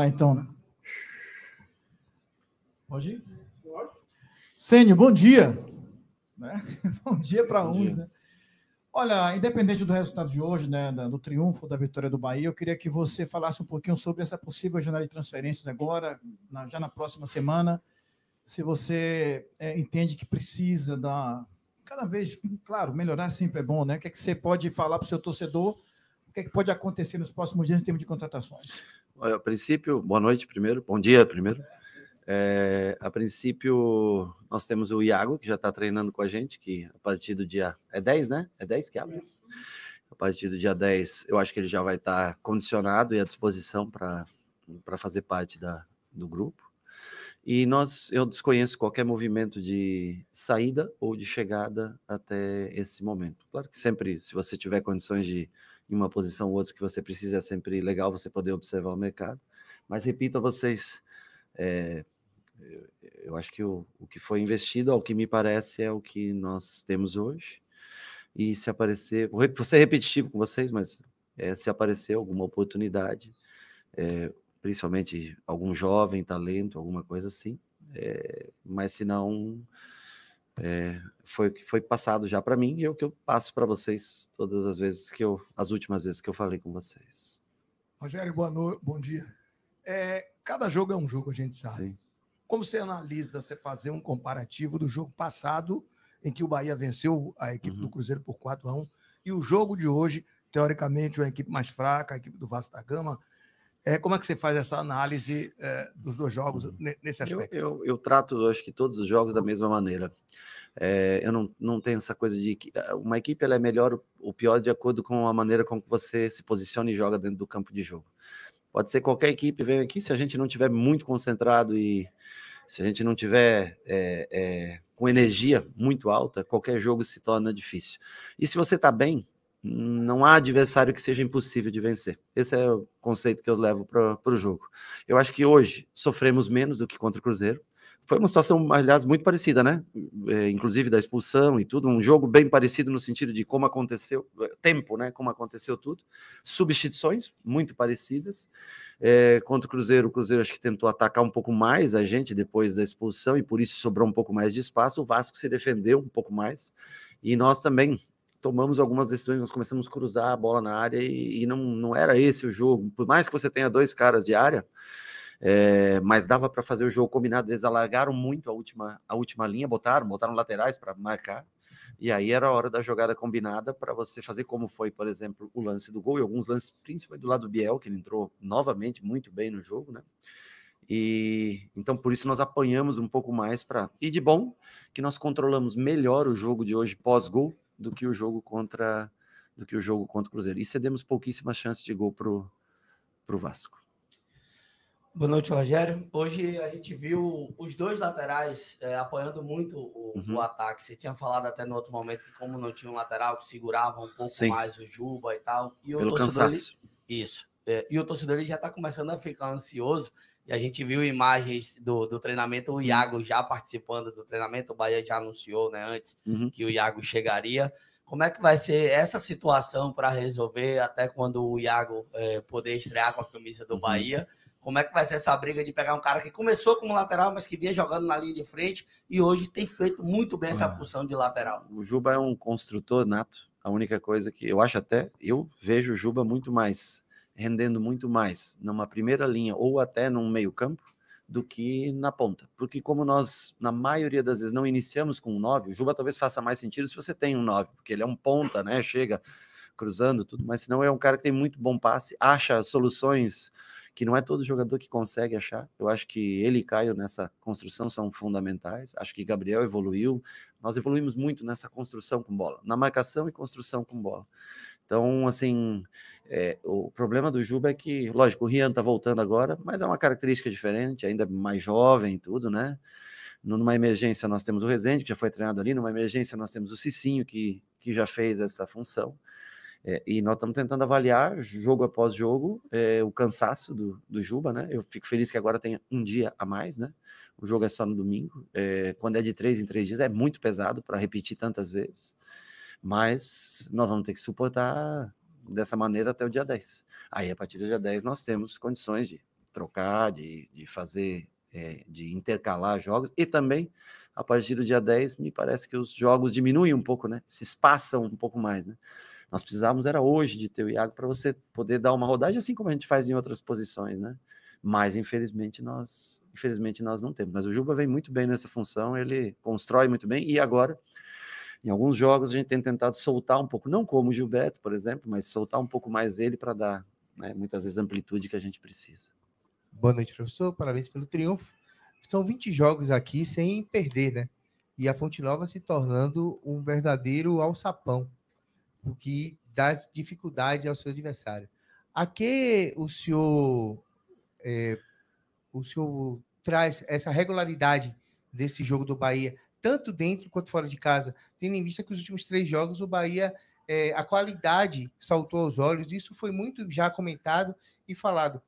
lá então, né? Pode ir? Sênio, bom dia. Né? Bom dia para uns, né? Olha, independente do resultado de hoje, né, do triunfo, da vitória do Bahia, eu queria que você falasse um pouquinho sobre essa possível janela de transferências agora, já na próxima semana, se você entende que precisa cada vez, claro, melhorar sempre é bom, né? O que é que você pode falar para o seu torcedor? O que é que pode acontecer nos próximos dias em termos de contratações? Olha, a princípio, boa noite primeiro, bom dia primeiro. A princípio, nós temos o Iago, que já está treinando com a gente, que a partir do dia... É 10, né? É 10 que abre? A partir do dia 10, eu acho que ele já vai estar condicionado e à disposição para fazer parte do grupo. E eu desconheço qualquer movimento de saída ou de chegada até esse momento. Claro que sempre, se você tiver condições de em uma posição ou outra que você precisa, é sempre legal você poder observar o mercado. Mas repito a vocês, eu acho que o que foi investido, ao que me parece, é o que nós temos hoje. E se aparecer, vou ser repetitivo com vocês, mas se aparecer alguma oportunidade, principalmente algum jovem talento, alguma coisa assim, mas se não, foi passado já para mim e é o que eu passo para vocês todas as vezes as últimas vezes que eu falei com vocês. Rogério, boa noite, bom dia. Cada jogo é um jogo, a gente sabe. Sim. Como você analisa, você fazer um comparativo do jogo passado, em que o Bahia venceu a equipe do Cruzeiro por 4-1, e o jogo de hoje, teoricamente, uma equipe mais fraca, a equipe do Vasco da Gama. Como é que você faz essa análise dos dois jogos nesse aspecto? Eu trato, acho que todos os jogos da mesma maneira. Eu não tenho essa coisa de que uma equipe ela é melhor ou pior de acordo com a maneira como você se posiciona e joga dentro do campo de jogo. Pode ser qualquer equipe, vem aqui, se a gente não tiver muito concentrado e se a gente não tiver com energia muito alta, qualquer jogo se torna difícil. E se você está bem, não há adversário que seja impossível de vencer. Esse é o conceito que eu levo para o jogo. Eu acho que hoje sofremos menos do que contra o Cruzeiro. Foi uma situação, aliás, muito parecida, né? Inclusive da expulsão e tudo, um jogo bem parecido no sentido de como aconteceu, tempo, né? Como aconteceu tudo. Substituições muito parecidas. Contra o Cruzeiro acho que tentou atacar um pouco mais a gente depois da expulsão e por isso sobrou um pouco mais de espaço. O Vasco se defendeu um pouco mais e nós também tomamos algumas decisões, nós começamos a cruzar a bola na área e não era esse o jogo. Por mais que você tenha dois caras de área, mas dava para fazer o jogo combinado. Eles alargaram muito a última linha, botaram laterais para marcar, e aí era a hora da jogada combinada para você fazer como foi, por exemplo, o lance do gol e alguns lances, principalmente do lado do Biel, que ele entrou novamente muito bem no jogo, né? E então por isso nós apanhamos um pouco mais e de bom que nós controlamos melhor o jogo de hoje pós-gol do que o jogo contra o Cruzeiro. E cedemos pouquíssimas chances de gol pro Vasco. Boa noite, Rogério. Hoje a gente viu os dois laterais apoiando muito o ataque. Você tinha falado até no outro momento que como não tinha um lateral que segurava um pouco mais o Juba e tal. E pelo cansaço. Isso. E o torcedor ele já está começando a ficar ansioso. E a gente viu imagens do treinamento, o Iago já participando do treinamento. O Bahia já anunciou, né, antes que o Iago chegaria. Como é que vai ser essa situação para resolver até quando o Iago poder estrear com a camisa do Bahia? Como é que vai ser essa briga de pegar um cara que começou como lateral, mas que vinha jogando na linha de frente e hoje tem feito muito bem essa função de lateral? O Juba é um construtor nato. A única coisa que eu vejo o Juba rendendo muito mais numa primeira linha ou até num meio campo do que na ponta. Porque como nós, na maioria das vezes, não iniciamos com um 9, o Juba talvez faça mais sentido se você tem um 9, porque ele é um ponta, né? Chega cruzando tudo, mas senão é um cara que tem muito bom passe, acha soluções que não é todo jogador que consegue achar. Eu acho que ele e Caio nessa construção são fundamentais. Acho que Gabriel evoluiu. Nós evoluímos muito nessa construção com bola, na marcação e construção com bola. Então, assim, o problema do Juba é que, lógico, o Rian tá voltando agora, mas é uma característica diferente, ainda mais jovem e tudo, né? Numa emergência nós temos o Rezende, que já foi treinado ali, numa emergência nós temos o Cicinho, que já fez essa função. E nós estamos tentando avaliar, jogo após jogo, o cansaço do Juba, né? Eu fico feliz que agora tem um dia a mais, né? O jogo é só no domingo. Quando é de 3 em 3 dias, é muito pesado para repetir tantas vezes. Mas nós vamos ter que suportar dessa maneira até o dia 10. Aí, a partir do dia 10, nós temos condições de trocar, de fazer, de intercalar jogos, e também, a partir do dia 10, me parece que os jogos diminuem um pouco, né? Se espaçam um pouco mais, né? Nós precisávamos, era hoje, de ter o Iago para você poder dar uma rodagem, assim como a gente faz em outras posições, né? Mas, infelizmente, nós não temos. Mas o Juba vem muito bem nessa função, ele constrói muito bem, e agora, em alguns jogos, a gente tem tentado soltar um pouco, não como o Gilberto, por exemplo, mas soltar um pouco mais ele para dar, né, muitas vezes, a amplitude que a gente precisa. Boa noite, professor. Parabéns pelo triunfo. São 20 jogos aqui sem perder, né? E a Fonte Nova se tornando um verdadeiro alçapão, o que dá dificuldade ao seu adversário. A que o senhor traz essa regularidade desse jogo do Bahia, tanto dentro quanto fora de casa, tendo em vista que os últimos 3 jogos o Bahia, a qualidade saltou aos olhos, isso foi muito já comentado e falado.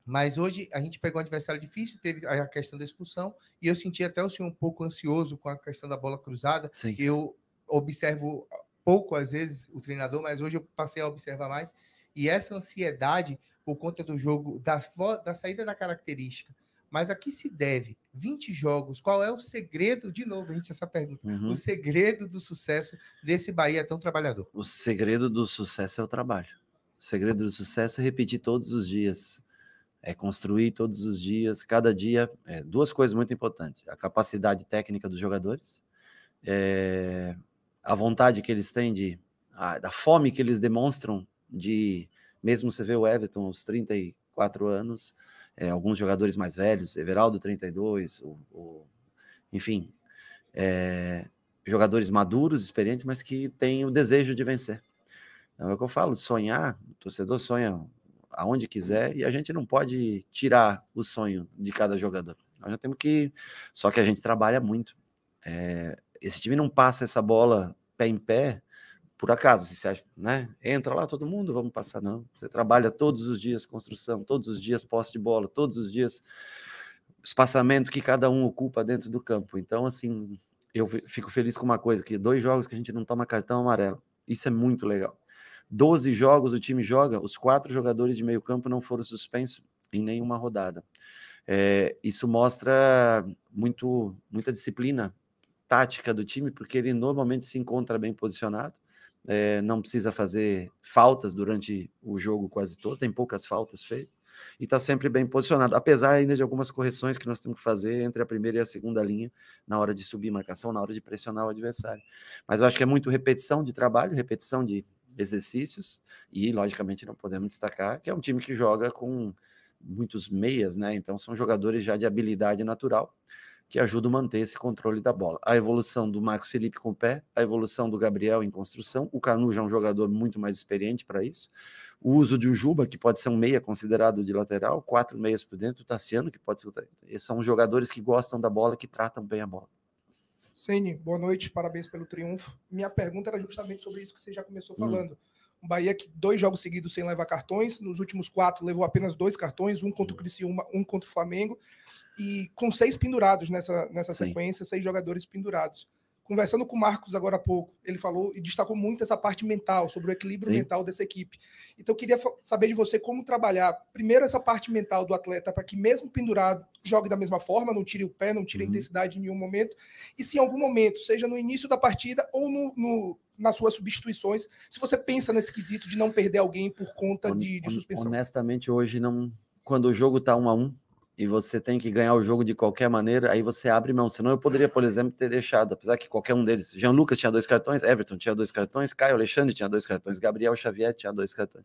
Mas hoje a gente pegou um adversário difícil, teve a questão da expulsão, e eu senti até o senhor um pouco ansioso com a questão da bola cruzada. Sim. Eu observo pouco, às vezes, o treinador, mas hoje eu passei a observar mais. E essa ansiedade, por conta do jogo, da saída da característica. Mas a que se deve? 20 jogos, qual é o segredo? De novo, a gente essa pergunta. O segredo do sucesso desse Bahia tão trabalhador? O segredo do sucesso é o trabalho. O segredo do sucesso é repetir todos os dias. É construir todos os dias, cada dia, 2 coisas muito importantes. A capacidade técnica dos jogadores, a vontade que eles têm da fome que eles demonstram mesmo você vê o Everton aos 34 anos, alguns jogadores mais velhos, Everaldo 32, enfim, jogadores maduros, experientes, mas que têm o desejo de vencer. Então é o que eu falo, sonhar, o torcedor sonha aonde quiser, e a gente não pode tirar o sonho de cada jogador. Nós já temos que... Só que a gente trabalha muito. Esse time não passa essa bola pé em pé, por acaso, você acha, né? Entra lá todo mundo, vamos passar, não. Você trabalha todos os dias construção, todos os dias posse de bola, todos os dias espaçamento que cada um ocupa dentro do campo. Então, assim, eu fico feliz com uma coisa, que 2 jogos que a gente não toma cartão amarelo. Isso é muito legal. 12 jogos o time joga, os 4 jogadores de meio campo não foram suspensos em nenhuma rodada. Isso mostra muita disciplina tática do time, porque ele normalmente se encontra bem posicionado, não precisa fazer faltas durante o jogo quase todo, tem poucas faltas feitas, e está sempre bem posicionado, apesar ainda de algumas correções que nós temos que fazer entre a primeira e a segunda linha, na hora de subir marcação, na hora de pressionar o adversário. Mas eu acho que é muito repetição de trabalho, repetição de exercícios, e logicamente não podemos destacar que é um time que joga com muitos meias, né? Então são jogadores já de habilidade natural que ajudam a manter esse controle da bola. A evolução do Marcos Felipe com o pé, a evolução do Gabriel em construção, o Canu já é um jogador muito mais experiente para isso, o uso de Juba, que pode ser um meia considerado de lateral, 4 meias por dentro, o Tassiano, que pode ser... Esses são jogadores que gostam da bola, que tratam bem a bola. Ceni, boa noite, parabéns pelo triunfo. Minha pergunta era justamente sobre isso que você já começou falando. O Bahia que 2 jogos seguidos sem levar cartões, nos últimos 4 levou apenas 2 cartões, um contra o Criciúma, um contra o Flamengo, e com 6 pendurados nessa sequência, 6 jogadores pendurados. Conversando com o Marcos agora há pouco, ele falou e destacou muito essa parte mental, sobre o equilíbrio mental dessa equipe. Então eu queria saber de você como trabalhar, primeiro, essa parte mental do atleta, para que mesmo pendurado, jogue da mesma forma, não tire o pé, não tire a intensidade em nenhum momento, e se em algum momento, seja no início da partida ou nas suas substituições, se você pensa nesse quesito de não perder alguém por conta de suspensão. Honestamente, hoje, não, quando o jogo está 1-1, e você tem que ganhar o jogo de qualquer maneira, aí você abre mão. Senão eu poderia, por exemplo, ter deixado, apesar que qualquer um deles, Jean Lucas tinha 2 cartões, Everton tinha 2 cartões, Caio Alexandre tinha 2 cartões, Gabriel Xavier tinha 2 cartões.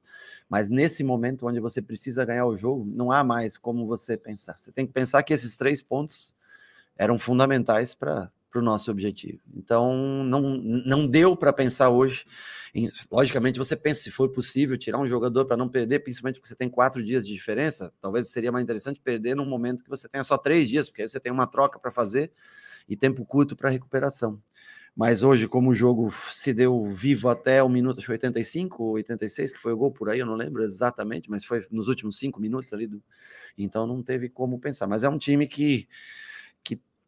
Mas nesse momento onde você precisa ganhar o jogo, não há mais como você pensar. Você tem que pensar que esses 3 pontos eram fundamentais para o nosso objetivo. Então, não deu para pensar hoje. Logicamente, você pensa, se for possível, tirar um jogador para não perder, principalmente porque você tem 4 dias de diferença, talvez seria mais interessante perder num momento que você tenha só 3 dias, porque aí você tem uma troca para fazer e tempo curto para recuperação. Mas hoje, como o jogo se deu vivo até o minuto, acho que 85 ou 86, que foi o gol por aí, eu não lembro exatamente, mas foi nos últimos 5 minutos ali. Então, não teve como pensar. Mas é um time que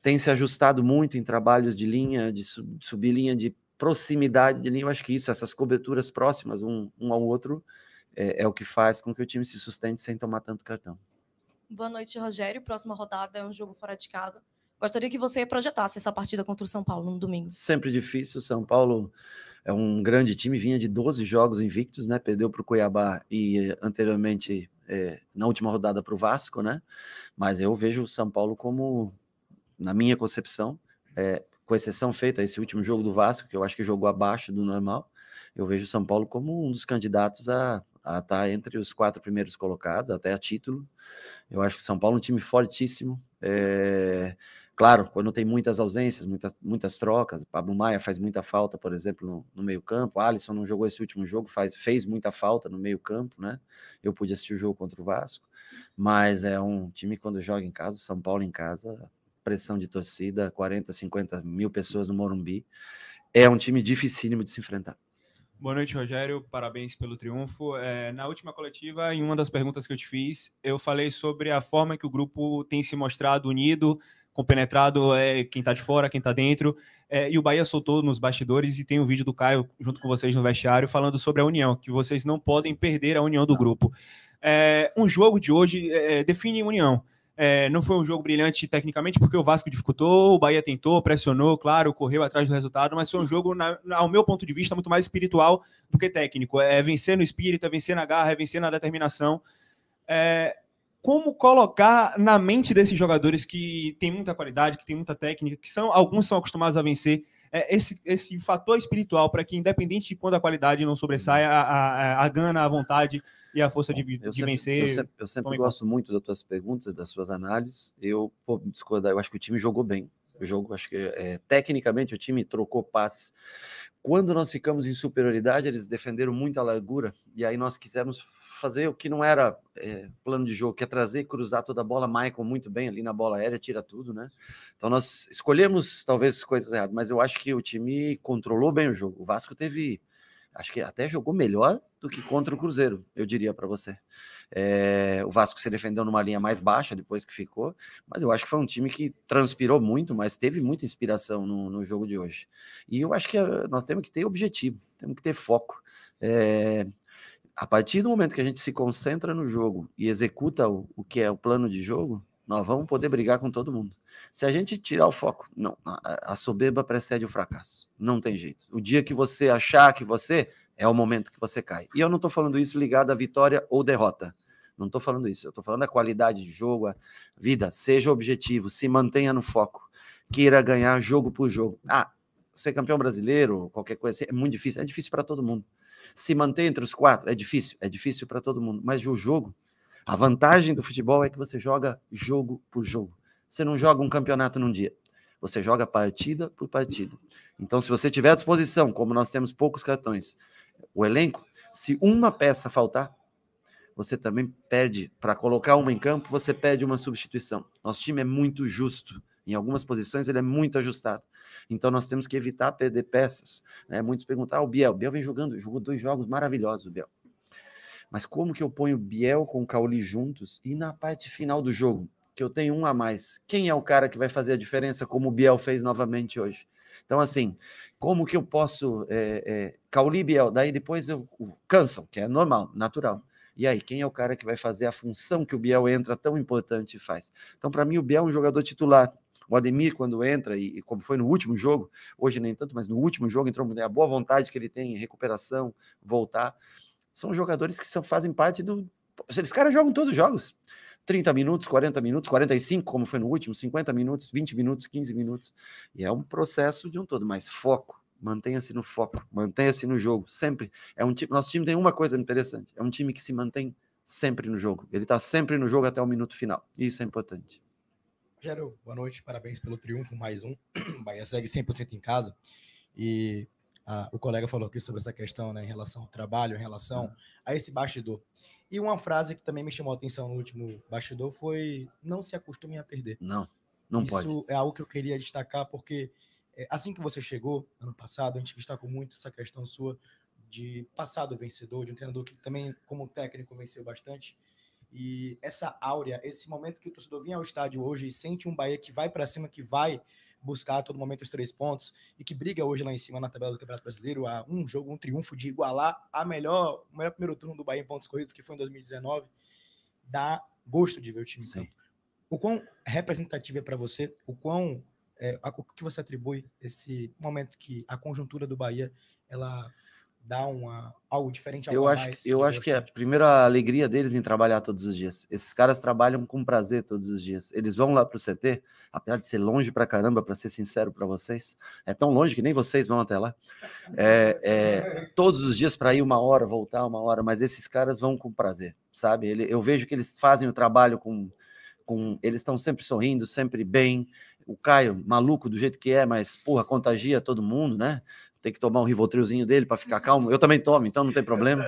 tem se ajustado muito em trabalhos de linha, de subir linha, de proximidade de linha. Eu acho que essas coberturas próximas um ao outro, é o que faz com que o time se sustente sem tomar tanto cartão. Boa noite, Rogério. Próxima rodada é um jogo fora de casa. Gostaria que você projetasse essa partida contra o São Paulo no domingo. Sempre difícil. São Paulo é um grande time, vinha de 12 jogos invictos, né? Perdeu para o Cuiabá e anteriormente, na última rodada, para o Vasco, né? Mas eu vejo o São Paulo como, na minha concepção, com exceção feita a esse último jogo do Vasco, que eu acho que jogou abaixo do normal, eu vejo o São Paulo como um dos candidatos a estar entre os 4 primeiros colocados, até a título. Eu acho que o São Paulo é um time fortíssimo. Claro, quando tem muitas ausências, muitas trocas, Pablo Maia faz muita falta, por exemplo, no meio-campo. Alisson não jogou esse último jogo, fez muita falta no meio-campo, né? Eu pude assistir o jogo contra o Vasco, mas é um time que, quando joga em casa, o São Paulo em casa, pressão de torcida, 40, 50 mil pessoas no Morumbi, é um time dificílimo de se enfrentar. Boa noite, Rogério. Parabéns pelo triunfo. Na última coletiva, em uma das perguntas que eu te fiz, eu falei sobre a forma que o grupo tem se mostrado unido, compenetrado, quem está de fora, quem está dentro. E o Bahia soltou nos bastidores, e tem um vídeo do Caio junto com vocês no vestiário falando sobre a união, que vocês não podem perder a união do grupo. Um jogo de hoje define união. Não foi um jogo brilhante tecnicamente, porque o Vasco dificultou, o Bahia tentou, pressionou, claro, correu atrás do resultado, mas foi um jogo, ao meu ponto de vista, muito mais espiritual do que técnico. Vencer no espírito, vencer na garra, vencer na determinação. Como colocar na mente desses jogadores que tem muita qualidade, que tem muita técnica, alguns são acostumados a vencer, esse fator espiritual, para que, independente de quando a qualidade não sobressaia, a gana, a vontade e a força de vencer. Eu sempre gosto muito das tuas perguntas, das suas análises. Eu acho que o time jogou bem. Acho que tecnicamente o time trocou passes. Quando nós ficamos em superioridade, eles defenderam muita largura, e aí nós quisemos fazer o que não era plano de jogo, que é trazer, cruzar toda a bola. Michael muito bem ali na bola aérea, tira tudo, né? Então nós escolhemos talvez coisas erradas, mas eu acho que o time controlou bem o jogo. O Vasco acho que até jogou melhor do que contra o Cruzeiro, eu diria para você. O Vasco se defendeu numa linha mais baixa depois que ficou, mas eu acho que foi um time que transpirou muito, mas teve muita inspiração no jogo de hoje. E eu acho que nós temos que ter objetivo, temos que ter foco. A partir do momento que a gente se concentra no jogo e executa o que é o plano de jogo, nós vamos poder brigar com todo mundo. Se a gente tirar o foco, não, a soberba precede o fracasso. Não tem jeito. O dia que você achar que é o momento que você cai. E eu não estou falando isso ligado à vitória ou derrota. Não estou falando isso. Eu estou falando da qualidade de jogo, a vida. Seja objetivo, se mantenha no foco. Queira ganhar jogo por jogo. Ser campeão brasileiro, qualquer coisa assim, é muito difícil. É difícil para todo mundo. Se manter entre os 4 é difícil para todo mundo, mas o jogo, a vantagem do futebol é que você joga jogo por jogo. Você não joga um campeonato num dia, você joga partida por partida. Então, se você tiver à disposição, como nós temos poucos cartões, o elenco, se uma peça faltar, você também perde, para colocar uma em campo, você perde uma substituição. Nosso time é muito justo, em algumas posições ele é muito ajustado. Então nós temos que evitar perder peças, né? Muitos perguntam, o Biel jogou 2 jogos maravilhosos, o Biel. Mas como que eu ponho o Biel com o Cauli juntos e na parte final do jogo, que eu tenho um a mais, quem é o cara que vai fazer a diferença como o Biel fez novamente hoje? Então, assim, como que eu posso Cauli e Biel, daí depois cansam, que é normal, natural. E aí, quem é o cara que vai fazer a função que o Biel entra tão importante e faz? Então, para mim, o Biel é um jogador titular. O Ademir, quando entra, e como foi no último jogo, hoje nem tanto, mas no último jogo entrou a boa vontade que ele tem em recuperação, voltar. São jogadores que fazem parte do... Esses caras jogam todos os jogos. 30 minutos, 40 minutos, 45, como foi no último, 50 minutos, 20 minutos, 15 minutos. E é um processo de um todo, mas foco. Mantenha-se no foco, mantenha-se no jogo, sempre. Nosso time tem uma coisa interessante, é um time que se mantém sempre no jogo. Ele está sempre no jogo até o minuto final. Isso é importante. Rogério, boa noite, parabéns pelo triunfo, mais um. O Bahia segue 100% em casa. E o colega falou aqui sobre essa questão, né, em relação ao trabalho, em relação a esse bastidor. E uma frase que também me chamou a atenção no último bastidor foi: não se acostume a perder. Não Isso pode. Isso é algo que eu queria destacar, porque assim que você chegou, ano passado, a gente destacou muito essa questão sua de passado vencedor, de um treinador que também, como técnico, venceu bastante. E essa áurea, esse momento que o torcedor vinha ao estádio hoje e sente um Bahia que vai para cima, que vai buscar a todo momento os 3 pontos e que briga hoje lá em cima na tabela do Campeonato Brasileiro, a um jogo, um triunfo de igualar o melhor primeiro turno do Bahia em pontos corridos, que foi em 2019, dá gosto de ver o time. Sim. O quão representativo é para você, o que você atribui esse momento que a conjuntura do Bahia, ela dá algo diferente, algo a mais? Eu acho que é a primeira alegria deles em trabalhar todos os dias. Esses caras trabalham com prazer todos os dias. Eles vão lá pro CT, apesar de ser longe pra caramba, para ser sincero para vocês, é tão longe que nem vocês vão até lá. Todos os dias para ir 1 hora, voltar 1 hora, mas esses caras vão com prazer, sabe? Eu vejo que eles fazem o trabalho eles estão sempre sorrindo, sempre bem. O Caio, maluco do jeito que é, mas, porra, contagia todo mundo, né? Tem que tomar um Rivotrilzinho dele para ficar calmo. Eu também tomo, então não tem problema,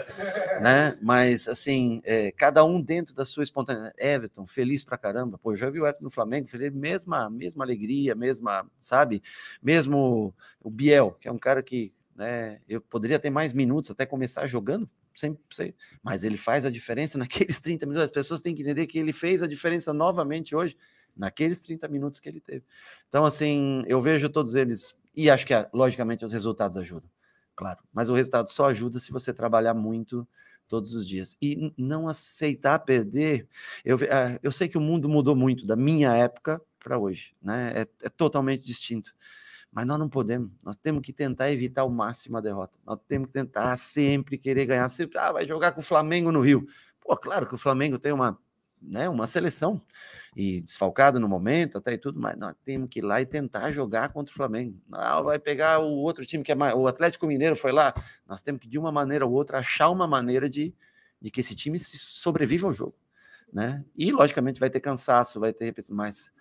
né? Mas, assim, cada um dentro da sua espontaneidade. Everton, feliz pra caramba. Pô, eu já vi o Everton no Flamengo, feliz, mesma alegria, sabe? Mesmo o Biel, que é um cara que, né, eu poderia ter mais minutos até começar jogando, sempre, mas ele faz a diferença naqueles 30 minutos. As pessoas têm que entender que ele fez a diferença novamente hoje, naqueles 30 minutos que ele teve. Então, assim, eu vejo todos eles, e acho que, logicamente, os resultados ajudam, claro, mas o resultado só ajuda se você trabalhar muito todos os dias, e não aceitar perder. Eu sei que o mundo mudou muito da minha época para hoje, né? É totalmente distinto. Mas nós não podemos, nós temos que tentar evitar ao máximo a derrota. Nós temos que tentar sempre querer ganhar. Sempre, vai jogar com o Flamengo no Rio. Pô, claro que o Flamengo tem uma seleção, e desfalcado no momento, até e tudo, mas nós temos que ir lá e tentar jogar contra o Flamengo. Não, vai pegar o outro time que é mais... O Atlético Mineiro foi lá. Nós temos que, de uma maneira ou outra, achar uma maneira de que esse time sobreviva ao jogo, né? E, logicamente, vai ter cansaço, vai ter... Mas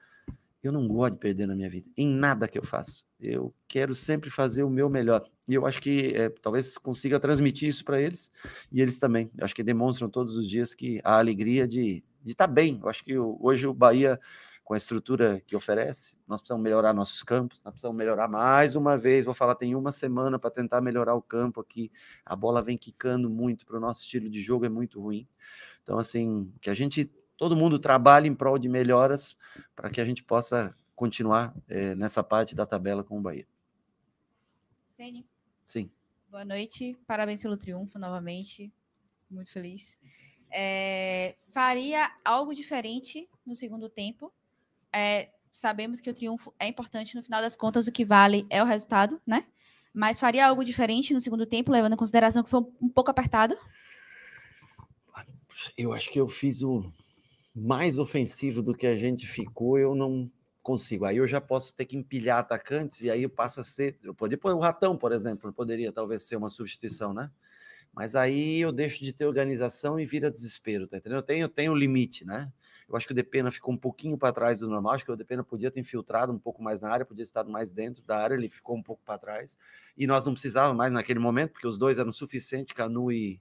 eu não gosto de perder na minha vida, em nada que eu faço. Eu quero sempre fazer o meu melhor. E eu acho que talvez consiga transmitir isso para eles, e eles também. Eu acho que demonstram todos os dias que a alegria de estar bem. Eu acho que hoje o Bahia, com a estrutura que oferece, nós precisamos melhorar nossos campos, nós precisamos melhorar mais uma vez. Vou falar, tem 1 semana para tentar melhorar o campo aqui. A bola vem quicando muito para o nosso estilo de jogo, é muito ruim. Então, assim, que todo mundo trabalha em prol de melhoras para que a gente possa continuar nessa parte da tabela com o Bahia. Ceni. Sim. Boa noite, parabéns pelo triunfo novamente, muito feliz. Faria algo diferente no segundo tempo? Sabemos que o triunfo é importante, no final das contas o que vale é o resultado, né? Mas faria algo diferente no segundo tempo, levando em consideração que foi um pouco apertado? Eu acho que eu fiz o mais ofensivo do que a gente ficou, eu não consigo. Aí eu já posso ter que empilhar atacantes, e aí eu passo a ser... Eu poderia pôr o Ratão, por exemplo, poderia talvez ser uma substituição, né? Mas aí eu deixo de ter organização e vira desespero, tá entendendo? Eu tenho limite, né? Eu acho que o Depena ficou um pouquinho para trás do normal, acho que o Depena podia ter infiltrado um pouco mais na área, podia estar mais dentro da área, ele ficou um pouco para trás, e nós não precisávamos mais naquele momento, porque os dois eram suficientes, Canu e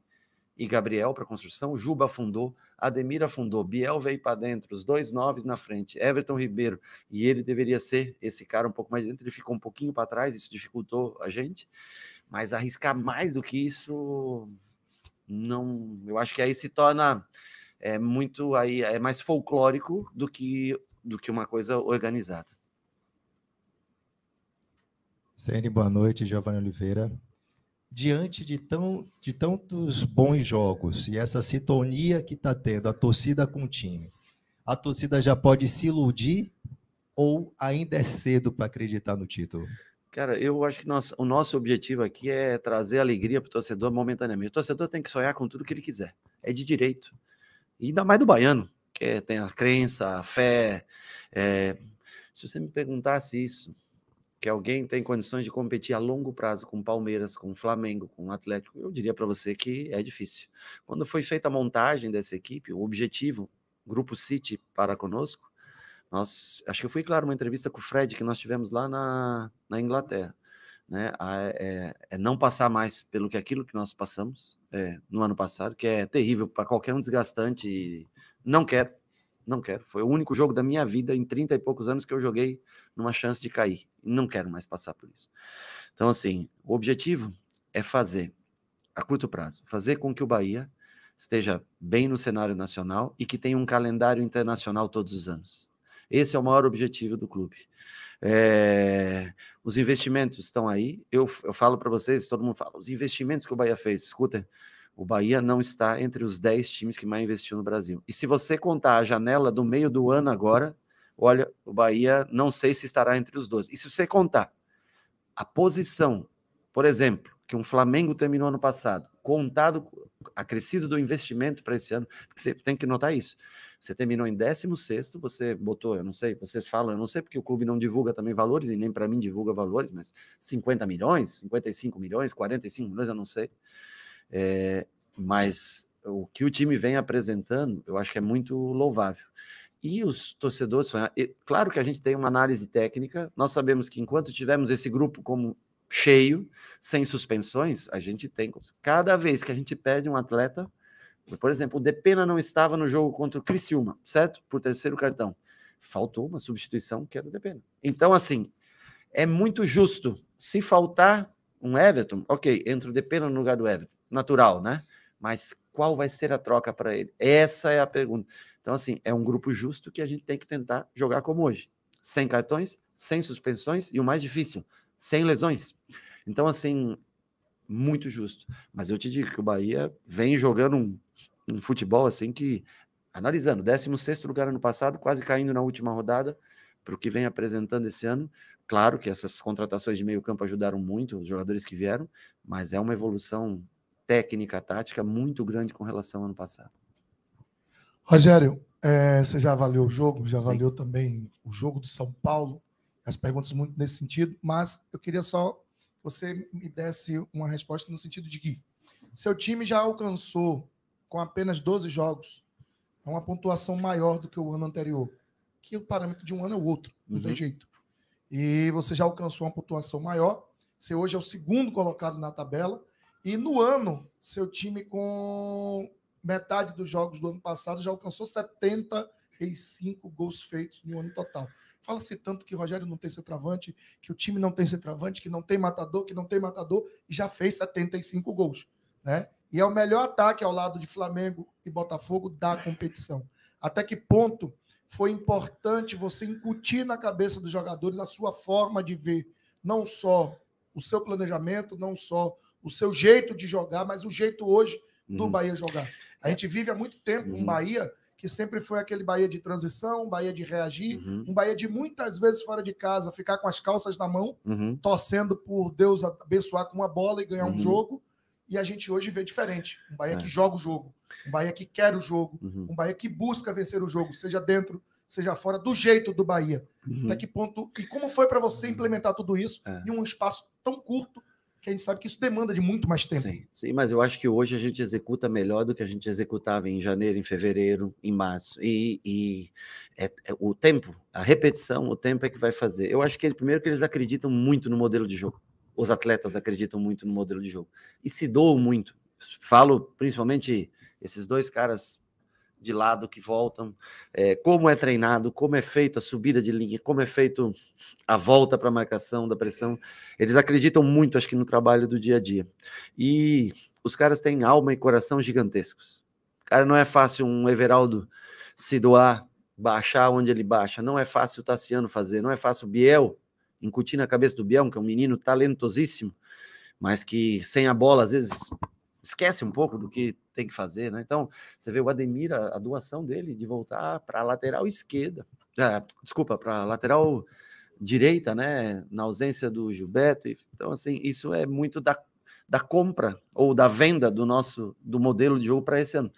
Gabriel para construção. Juba afundou, Ademir afundou, Biel veio para dentro, os 2 9s na frente, Everton Ribeiro, e ele deveria ser esse cara um pouco mais dentro, ele ficou um pouquinho para trás, isso dificultou a gente, mas arriscar mais do que isso, não, eu acho que aí se torna muito, aí é mais folclórico do que uma coisa organizada. Ceni, boa noite, Giovanni Oliveira. Diante de tantos bons jogos e essa sintonia que está tendo a torcida com o time, a torcida já pode se iludir ou ainda é cedo para acreditar no título? Cara, eu acho que o nosso objetivo aqui é trazer alegria para o torcedor momentaneamente. O torcedor tem que sonhar com tudo que ele quiser. É de direito. E ainda mais do baiano, que tem a crença, a fé. Se você me perguntasse isso, que alguém tem condições de competir a longo prazo com o Palmeiras, com o Flamengo, com o Atlético, eu diria para você que é difícil. Quando foi feita a montagem dessa equipe, o objetivo, Grupo City para conosco, acho que eu fui claro, uma entrevista com o Fred, que nós tivemos lá na Inglaterra, né? Não passar mais pelo que aquilo que nós passamos no ano passado, que é terrível para qualquer um, desgastante, e não quero, foi o único jogo da minha vida em 30 e poucos anos que eu joguei numa chance de cair, não quero mais passar por isso. Então, assim, o objetivo é fazer, a curto prazo, fazer com que o Bahia esteja bem no cenário nacional e que tenha um calendário internacional todos os anos. Esse é o maior objetivo do clube. Os investimentos estão aí. Eu falo para vocês, todo mundo fala, os investimentos que o Bahia fez. Escuta, O Bahia não está entre os 10 times que mais investiu no Brasil. E se você contar a janela do meio do ano agora, olha, o Bahia não sei se estará entre os 12. E se você contar a posição, por exemplo, que um Flamengo terminou ano passado, contado, acrescido do investimento para esse ano, você tem que notar isso. Você terminou em 16º, você botou, eu não sei, vocês falam, eu não sei porque o clube não divulga também valores, e nem para mim divulga valores, mas 50 milhões, 55 milhões, 45 milhões, eu não sei. Mas o que o time vem apresentando, eu acho que é muito louvável. E os torcedores, claro que a gente tem uma análise técnica, nós sabemos que enquanto tivermos esse grupo como cheio, sem suspensões, a gente tem, cada vez que a gente perde um atleta, por exemplo, o Depena não estava no jogo contra o Criciúma, certo? Por terceiro cartão. Faltou uma substituição que era o Depena. Então, assim, é muito justo. Se faltar um Everton, ok, entra o Depena no lugar do Everton. Natural, né? Mas qual vai ser a troca para ele? Essa é a pergunta. Então, assim, é um grupo justo que a gente tem que tentar jogar como hoje. Sem cartões, sem suspensões e o mais difícil, sem lesões. Então, assim, muito justo. Mas eu te digo que o Bahia vem jogando um futebol assim que, analisando, 16º lugar ano passado, quase caindo na última rodada, para o que vem apresentando esse ano. Claro que essas contratações de meio campo ajudaram muito, os jogadores que vieram, mas é uma evolução técnica, tática muito grande com relação ao ano passado. Rogério, você já avaliou o jogo, já avaliou também o jogo do São Paulo, as perguntas muito nesse sentido, mas eu queria só que você me desse uma resposta no sentido de que seu time já alcançou, com apenas 12 jogos, uma pontuação maior do que o ano anterior, que o parâmetro de um ano é o outro, não tem jeito. E você já alcançou uma pontuação maior, você hoje é o segundo colocado na tabela, e no ano, seu time com metade dos jogos do ano passado já alcançou 75 gols feitos no ano total. Fala-se tanto que o Rogério não tem centroavante, que o time não tem centroavante, que não tem matador, e já fez 75 gols, né? E é o melhor ataque ao lado de Flamengo e Botafogo da competição. Até que ponto foi importante você incutir na cabeça dos jogadores a sua forma de ver, não só o seu planejamento, não só o seu jeito de jogar, mas o jeito hoje do Bahia jogar. A gente vive há muito tempo um Bahia que sempre foi aquele Bahia de transição, um Bahia de reagir, um Bahia de muitas vezes fora de casa, ficar com as calças na mão, torcendo por Deus abençoar com uma bola e ganhar um jogo. E a gente hoje vê diferente. Um Bahia que joga o jogo, um Bahia que quer o jogo, um Bahia que busca vencer o jogo, seja dentro, seja fora, do jeito do Bahia. Até que ponto... E como foi para você implementar tudo isso em um espaço tão curto, que a gente sabe que isso demanda de muito mais tempo. Sim, mas eu acho que hoje a gente executa melhor do que a gente executava em janeiro, em fevereiro, em março. O tempo, a repetição, o tempo é que vai fazer. Eu acho que primeiro que eles acreditam muito no modelo de jogo. Os atletas acreditam muito no modelo de jogo. E se doam muito. Falo principalmente esses dois caras de lado que voltam, como é treinado, como é feito a subida de linha, como é feito a volta para a marcação da pressão. Eles acreditam muito, acho que, no trabalho do dia a dia. E os caras têm alma e coração gigantescos. Cara, não é fácil um Everaldo se doar, baixar onde ele baixa. Não é fácil o Tassiano fazer, não é fácil o Biel incutir na cabeça do Biel, que é um menino talentosíssimo, mas que sem a bola, às vezes, esquece um pouco do que tem que fazer, né? Então, você vê o Ademir, a doação dele de voltar para a lateral esquerda, para a lateral direita, né? Na ausência do Gilberto. Então, assim, isso é muito da compra ou da venda do modelo de jogo para esse ano.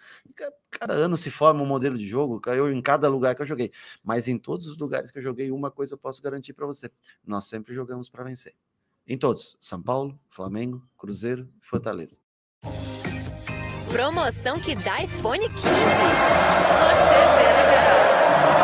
Cada ano se forma um modelo de jogo, eu em cada lugar que eu joguei, mas em todos os lugares que eu joguei, uma coisa eu posso garantir para você: nós sempre jogamos para vencer. Em todos: São Paulo, Flamengo, Cruzeiro, Fortaleza. Promoção que dá iPhone 15. Você vê, né, Carol?